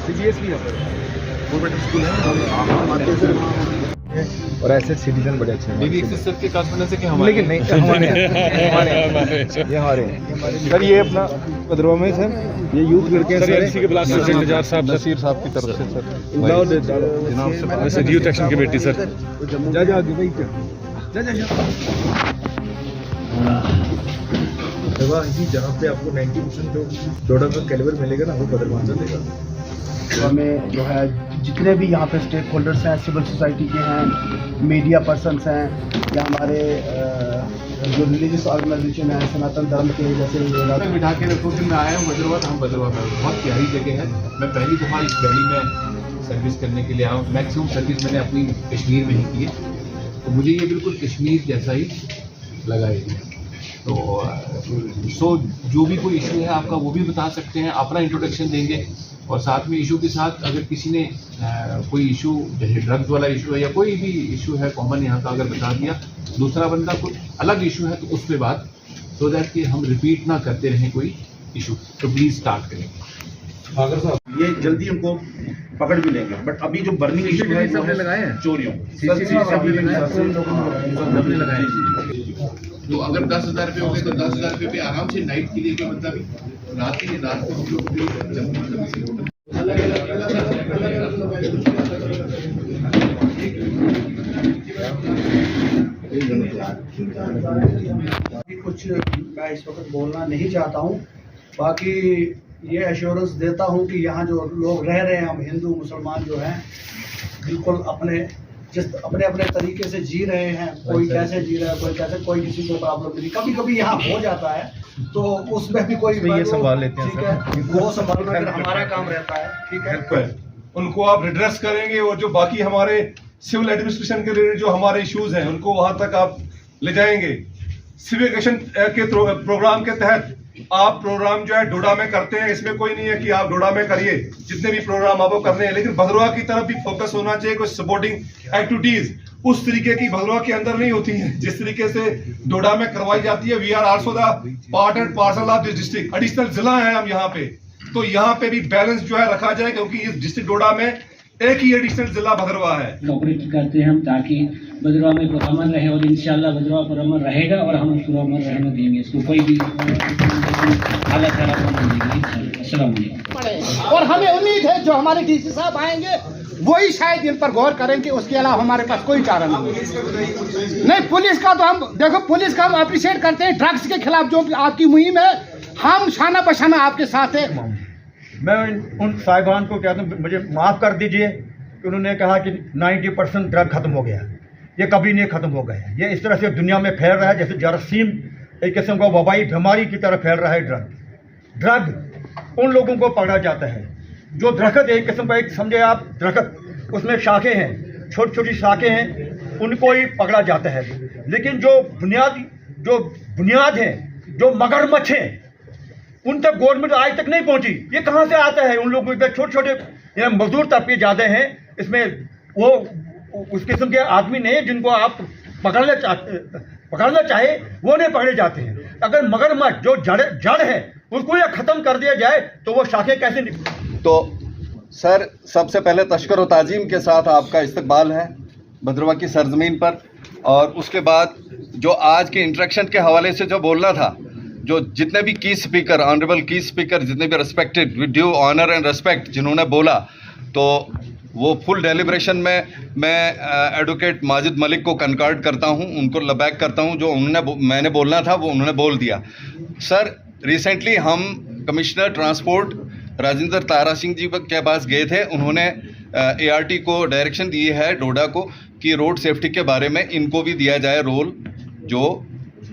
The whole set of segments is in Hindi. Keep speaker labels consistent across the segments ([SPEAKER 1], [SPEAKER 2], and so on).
[SPEAKER 1] CBS भी यहाँ पर गवर्नमेंट स्कूल है और ऐसे सिटीजन बड़े अच्छे हैं।
[SPEAKER 2] बेबी एक्सेस के कॉन्फिडेंस है कि हमारे
[SPEAKER 1] लेकिन नहीं हमारे सर ये अपना भद्रवा में सर ये यूथ लड़के
[SPEAKER 3] सर एलसी के ब्लास्ट प्रेसिडेंट निजार साहब
[SPEAKER 1] नसीर साहब की तरफ से sir
[SPEAKER 3] sir youth action committee sir
[SPEAKER 1] जा आगे भाई जा जहाँ पे आपको 90% जो डोडा का कैलिबर मिलेगा ना वो भद्रवा से देगा।
[SPEAKER 4] तो हमें जो है जितने भी यहाँ पे स्टेक होल्डर्स हैं, सिविल सोसाइटी के हैं, मीडिया पर्सनस हैं या हमारे जो रिलीजियस ऑर्गेनाइजेशन है, सनातन धर्म के जैसे
[SPEAKER 2] बिठा के रखो कि मैं आया हूँ भद्रवा, हम भद्रवा में बहुत प्यारी जगह है। मैं पहली दफ़ा इस वैली में सर्विस करने के लिए आया हूँ। मैक्सिमम सर्विस मैंने अपनी कश्मीर में ही की है, तो मुझे ये बिल्कुल कश्मीर जैसा ही लगा है। तो जो भी कोई इशू है आपका वो भी बता सकते हैं, अपना इंट्रोडक्शन देंगे और साथ में इशू के साथ अगर किसी ने कोई इशू जैसे ड्रग्स वाला इशू है या कोई भी इशू है कॉमन यहाँ का अगर बता दिया, दूसरा बंदा कोई अलग इशू है तो उस पर बात, सो दैट कि हम रिपीट ना करते रहें कोई इशू। तो प्लीज स्टार्ट करें।
[SPEAKER 5] अगर साहब ये जल्दी हमको पकड़ भी लेंगे, बट अभी जो बर्निंग इशू है
[SPEAKER 2] सबने लगाए हैं
[SPEAKER 5] चोरियों
[SPEAKER 2] सबने लगाए। तो अगर 10,000 रुपये हो गए तो 10,000 रुपये पे आराम से नाइट के लिए क्या मतलब रात को हम लोग
[SPEAKER 4] कुछ मैं इस वक्त बोलना नहीं चाहता हूँ। बाकी ये एश्योरेंस देता हूँ कि यहाँ जो लोग रह रहे हैं, हम हिंदू मुसलमान जो हैं बिल्कुल अपने अपने तरीके से जी रहे हैं। कोई कैसे जी रहा है, कोई कैसे, कोई किसी को प्रॉब्लम नहीं। कभी कभी यहाँ हो जाता है तो उसमें भी कोई
[SPEAKER 1] ये संभाल लेते हैं,
[SPEAKER 4] ठीक है, वो संभालना फिर हमारा काम रहता है। ठीक है,
[SPEAKER 6] उनको आप रिड्रेस करेंगे और जो बाकी हमारे सिविल एडमिनिस्ट्रेशन के रिलेटेड जो हमारे इश्यूज हैं उनको वहां तक आप ले जाएंगे। सिविक एक्शन के प्रोग्राम के तहत आप प्रोग्राम जो है डोडा में करते हैं, इसमें कोई नहीं है कि आप डोडा में करिए, जितने भी प्रोग्राम आपको करने हैं, लेकिन भद्रवा की तरफ भी फोकस होना चाहिए। कोई सपोर्टिंग एक्टिविटीज उस तरीके की भद्रवा के अंदर नहीं होती हैं जिस तरीके से डोडा में करवाई जाती है। We are also the part and parcel of this district, additional जिला है हम यहाँ पे, तो यहाँ पे भी बैलेंस जो है रखा जाए, क्योंकि इस डिस्ट्रिक्ट डोडा में एक ही एडिशनल जिला भद्रवा है।
[SPEAKER 7] कोऑपरेट करते हैं हम ताकि भद्रवा में पुरअमन रहे और इंशाल्लाह भद्रवा पुरअमन रहेगा और हम पुरअमन रहने देंगे, इसको कोई भी हालत खराब नहीं देंगे। अस्सलाम वालेकुम।
[SPEAKER 8] और हमें उम्मीद है जो हमारे डीसी साहब आएंगे वही शायद इन पर गौर करेंगे, उसके अलावा हमारे पास कोई चारा नहीं। पुलिस का तो हम देखो, पुलिस का हम अप्रिशिएट करते हैं। ड्रग्स के खिलाफ जो आपकी मुहिम है, हम शाना बशाना आपके साथ है।
[SPEAKER 9] मैं उन साहिबान को कहता हूँ मुझे माफ़ कर दीजिए कि उन्होंने कहा कि 90% ड्रग खत्म हो गया। ये कभी नहीं खत्म हो गया। ये इस तरह से दुनिया में फैल रहा है जैसे जरासीम एक किस्म का वबाई बीमारी की तरह फैल रहा है। ड्रग उन लोगों को पकड़ा जाता है जो दरख्त, एक किस्म का एक समझे आप दरख्त, उसमें शाखें हैं, छोटी छोटी शाखें हैं, उनको ही पकड़ा जाता है। लेकिन जो बुनियाद है, जो मगरमच्छ हैं, उन तक गवर्नमेंट आज तक नहीं पहुंची। ये कहाँ से आता है? उन लोगों के छोटे छोटे मजदूर तबके ज़्यादा हैं इसमें, वो उस किस्म के आदमी नहीं जिनको आप पकड़ना चाहे वो नहीं पकड़े जाते हैं। अगर मगरमच्छ जो जड़ है उसको ये ख़त्म कर दिया जाए तो वो शाखें कैसे निकलें?
[SPEAKER 10] तो सर सबसे पहले तशक्कुर और ताज़ीम के साथ आपका इस्तकबाल है भद्रवा की सरजमीन पर। और उसके बाद जो आज के इंटरेक्शन के हवाले से जो बोलना था, जो जितने भी की स्पीकर, ऑनरेबल की स्पीकर, जितने भी respected with due honour and respect जिन्होंने बोला, तो वो फुल डेलिब्रेशन में मैं एडवोकेट माजिद मलिक को कनकॉर्ड करता हूँ, उनको लबैक करता हूँ। जो मैंने बोलना था वो उन्होंने बोल दिया। सर रिसेंटली हम कमिश्नर ट्रांसपोर्ट राजेंद्र तारा सिंह जी के पास गए थे। उन्होंने ART को डायरेक्शन दी है डोडा को कि रोड सेफ्टी के बारे में इनको भी दिया जाए रोल, जो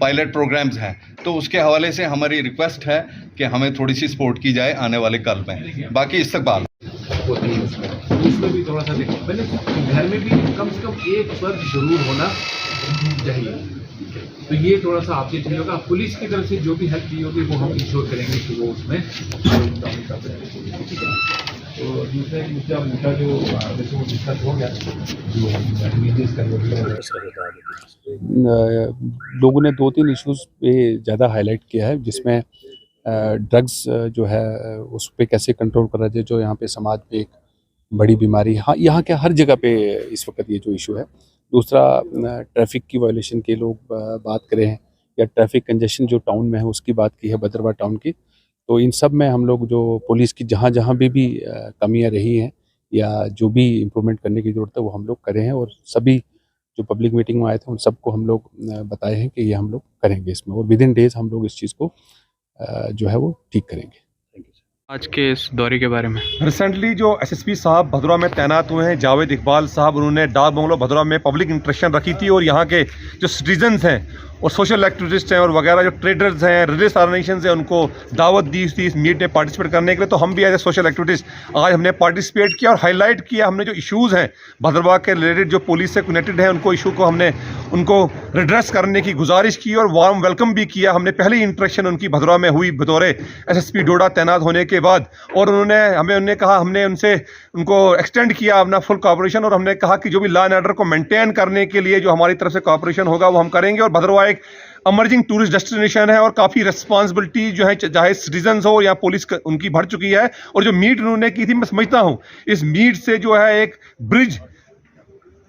[SPEAKER 10] पायलट प्रोग्राम्स हैं। तो उसके हवाले से हमारी रिक्वेस्ट है कि हमें थोड़ी सी सपोर्ट की जाए आने वाले कल में। बाकी इस्तकबाल
[SPEAKER 2] उसमें भी थोड़ा सा देखो, पहले घर में भी कम से कम एक फर्ज जरूर होना चाहिए। तो ये थोड़ा सा आपसे चाहिए होगा। पुलिस की तरफ से जो भी हेल्प चाहिए होगी वो हम इंश्योर करेंगे कि वो उसमें। तो दूसरा मुद्दा जो जैसे वो डिस्कस हो गया,
[SPEAKER 3] लोगों ने 2-3 इश्यूज पे ज़्यादा हाईलाइट किया है, जिसमें
[SPEAKER 1] ड्रग्स जो है उस पर कैसे कंट्रोल करा जाए, जो यहाँ पे समाज पे एक बड़ी बीमारी, हाँ यहाँ के हर जगह पे इस वक्त ये जो इशू है। दूसरा, ट्रैफिक की वायलेशन के लोग बात करें हैं, या ट्रैफिक कंजेशन जो टाउन में है उसकी बात की है, भद्रवाह टाउन की। तो इन सब में हम लोग जो पुलिस की जहाँ जहाँ भी कमियाँ रही हैं या जो भी इम्प्रूवमेंट करने की ज़रूरत है वो हम लोग करें हैं, और सभी जो पब्लिक मीटिंग में आए थे उन सबको हम लोग बताए हैं कि ये हम लोग करेंगे इसमें, और विद इन डेज हम लोग इस चीज़ को जो है वो ठीक करेंगे।
[SPEAKER 3] आज के इस दौरे के बारे में
[SPEAKER 6] रिसेंटली जो एसएसपी साहब भदरवा में तैनात हुए हैं, जावेद इकबाल साहब, उन्होंने डाक बंगलो भदरवा में पब्लिक इंटरेक्शन रखी थी, और यहाँ के जो सिटीजन्स हैं और सोशल एक्टिविस्ट हैं और वगैरह जो ट्रेडर्स हैं, रिलीजियस ऑर्गेनाइजेशन हैं, उनको दावत दी थी इस मीट में पार्टिसिपेट करने के लिए। तो हम भी एज ए सोशल एक्टिविस्ट आज हमने पार्टिसिपेट किया और हाईलाइट किया हमने जो इश्यूज़ हैं भदरवा के रिलेटेड, जो पुलिस से कनेक्टेड हैं, उनको इशू को हमने उनको रिड्रेस करने की गुजारिश की और वार्म वेलकम भी किया। हमने पहली इंटरेक्शन उनकी भदरवा में हुई बतौर एसएसपी डोडा तैनात होने के बाद, और उन्होंने कहा, हमने उनको एक्सटेंड किया अपना फुल कोऑपरेशन, और हमने कहा कि जो भी लॉ एंड ऑर्डर को मेंटेन करने के लिए जो हमारी तरफ से कोऑपरेशन होगा वो हम करेंगे। और भदरवा एक अमर्जिंग टूरिस्ट डेस्टिनेशन है और काफ़ी रिस्पॉन्सिबिलिटी जो है, चाहे सिटीजन्स हो या पुलिस उनकी बढ़ चुकी है। और जो मीट उन्होंने की थी, मैं समझता हूँ इस मीट से जो है एक ब्रिज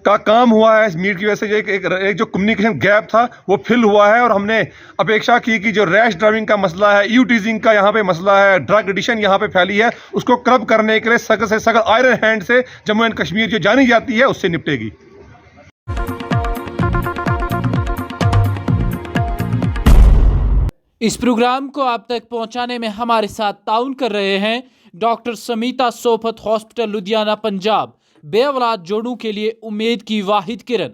[SPEAKER 6] का काम हुआ है। इस मीट की वजह से एक जो कम्युनिकेशन गैप था वो फिल हुआ है, और हमने अपेक्षा की कि जो रैश ड्राइविंग का मसला है, यू टीजिंग का यहाँ पे मसला है, ड्रग एडिशन यहाँ पे फैली है, उसको कर्ब करने के लिए सख्त से सख्त आयरन हैंड से जम्मू एंड कश्मीर जो जानी जाती है उससे निपटेगी।
[SPEAKER 11] इस प्रोग्राम को आप तक पहुंचाने में हमारे साथ ताउन कर रहे हैं डॉक्टर समीता सोफत हॉस्पिटल लुधियाना पंजाब, बेऔलाद जोड़ों के लिए उम्मीद की वाहिद किरण।